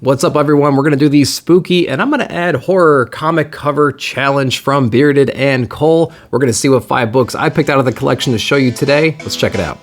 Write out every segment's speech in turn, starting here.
What's up, everyone? We're going to do the spooky and I'm going to add horror comic cover challenge from Bearded and Cole. We're going to see what 5 books I picked out of the collection to show you today. Let's check it out.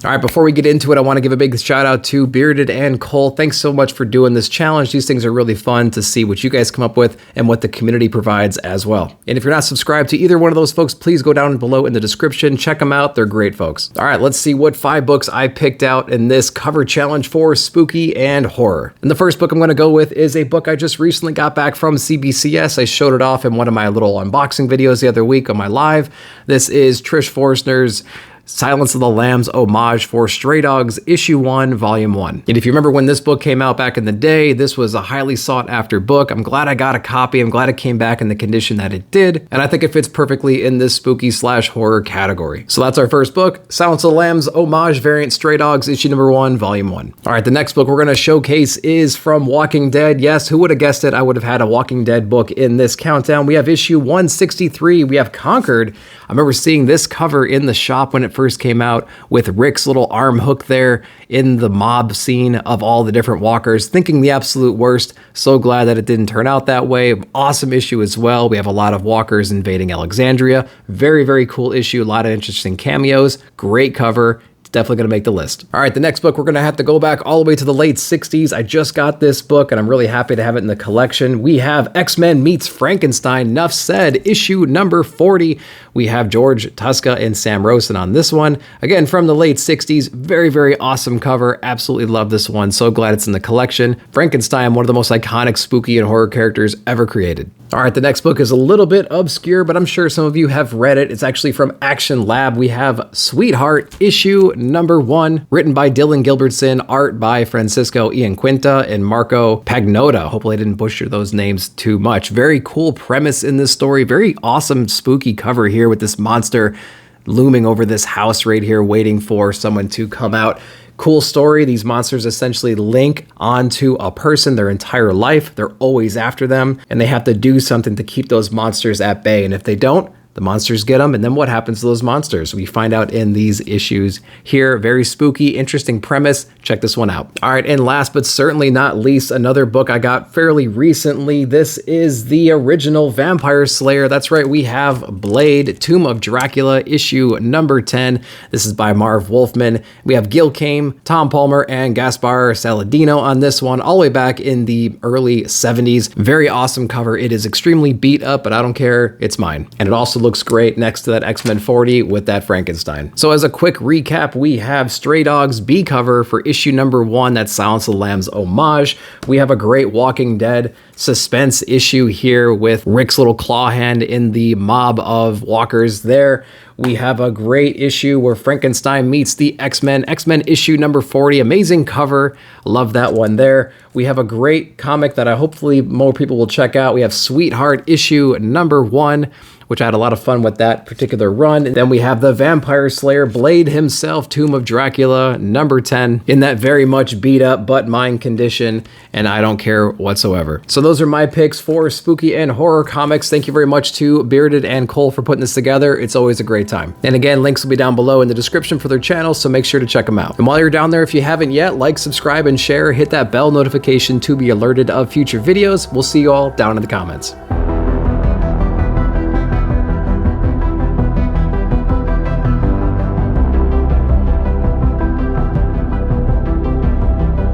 All right, before we get into it, I want to give a big shout out to Bearded and Cole. Thanks so much for doing this challenge. These things are really fun to see what you guys come up with and what the community provides as well. And if you're not subscribed to either one of those folks, please go down below in the description. Check them out. They're great folks. All right, let's see what 5 books I picked out in this cover challenge for spooky and horror. And the first book I'm going to go with is a book I just recently got back from CBCS. I showed it off in one of my little unboxing videos the other week on my live. This is Trish Forstner's Silence of the Lambs homage for Stray Dogs Issue 1, Volume 1. And if you remember when this book came out back in the day, this was a highly sought after book. I'm glad I got a copy. I'm glad it came back in the condition that it did. And I think it fits perfectly in this spooky / horror category. So that's our first book, Silence of the Lambs homage variant Stray Dogs Issue number 1, Volume 1. All right, the next book we're going to showcase is from Walking Dead. Yes, who would have guessed it? I would have had a Walking Dead book in this countdown. We have issue 163. We have Conquered. I remember seeing this cover in the shop when it first came out with Rick's little arm hook there in the mob scene of all the different walkers, thinking the absolute worst. So glad that it didn't turn out that way. Awesome issue as well. We have a lot of walkers invading Alexandria. Very, very cool issue. A lot of interesting cameos. Great cover. Definitely going to make the list. All right, the next book, we're going to have to go back all the way to the late 60s. I just got this book and I'm really happy to have it in the collection. We have X-Men meets Frankenstein, Nuff Said, issue number 40. We have George Tuska and Sam Rosen on this one. Again, from the late 60s, very, very awesome cover. Absolutely love this one. So glad it's in the collection. Frankenstein, one of the most iconic spooky and horror characters ever created. All right, the next book is a little bit obscure, but I'm sure some of you have read it. It's actually from Action Lab. We have Sweetheart, issue number 1, written by Dylan Gilbertson, art by Francisco Ianquinta and Marco Pagnotta. Hopefully I didn't butcher those names too much. Very cool premise in this story. Very awesome, spooky cover here with this monster looming over this house right here, waiting for someone to come out. Cool story. These monsters essentially link onto a person their entire life. They're always after them, and they have to do something to keep those monsters at bay. And if they don't, the monsters get them, and then what happens to those monsters? We find out in these issues here. Very spooky, interesting premise. Check this one out. All right, and last but certainly not least, another book I got fairly recently. This is the original Vampire Slayer. That's right, we have Blade, Tomb of Dracula, issue number 10. This is by Marv Wolfman. We have Gil Kane, Tom Palmer, and Gaspar Saladino on this one, all the way back in the early 70s. Very awesome cover. It is extremely beat up, but I don't care. It's mine. And it also looks great next to that X-Men 40 with that Frankenstein. So as a quick recap, we have Stray Dogs B cover for issue number 1, that's Silence of the Lambs homage. We have a great Walking Dead suspense issue here with Rick's little claw hand in the mob of walkers there. We have a great issue where Frankenstein meets the X-Men. X-Men issue number 40. Amazing cover. Love that one there. We have a great comic that I hopefully more people will check out. We have Sweetheart issue number 1, which I had a lot of fun with that particular run. And then we have the Vampire Slayer, Blade himself, Tomb of Dracula, number 10, in that very much beat up but mine condition, and I don't care whatsoever. So those are my picks for spooky and horror comics. Thank you very much to Bearded and Cole for putting this together. It's always a great time. And again, links will be down below in the description for their channel, so make sure to check them out. And while you're down there, if you haven't yet, like, subscribe, and share. Hit that bell notification to be alerted of future videos. We'll see you all down in the comments.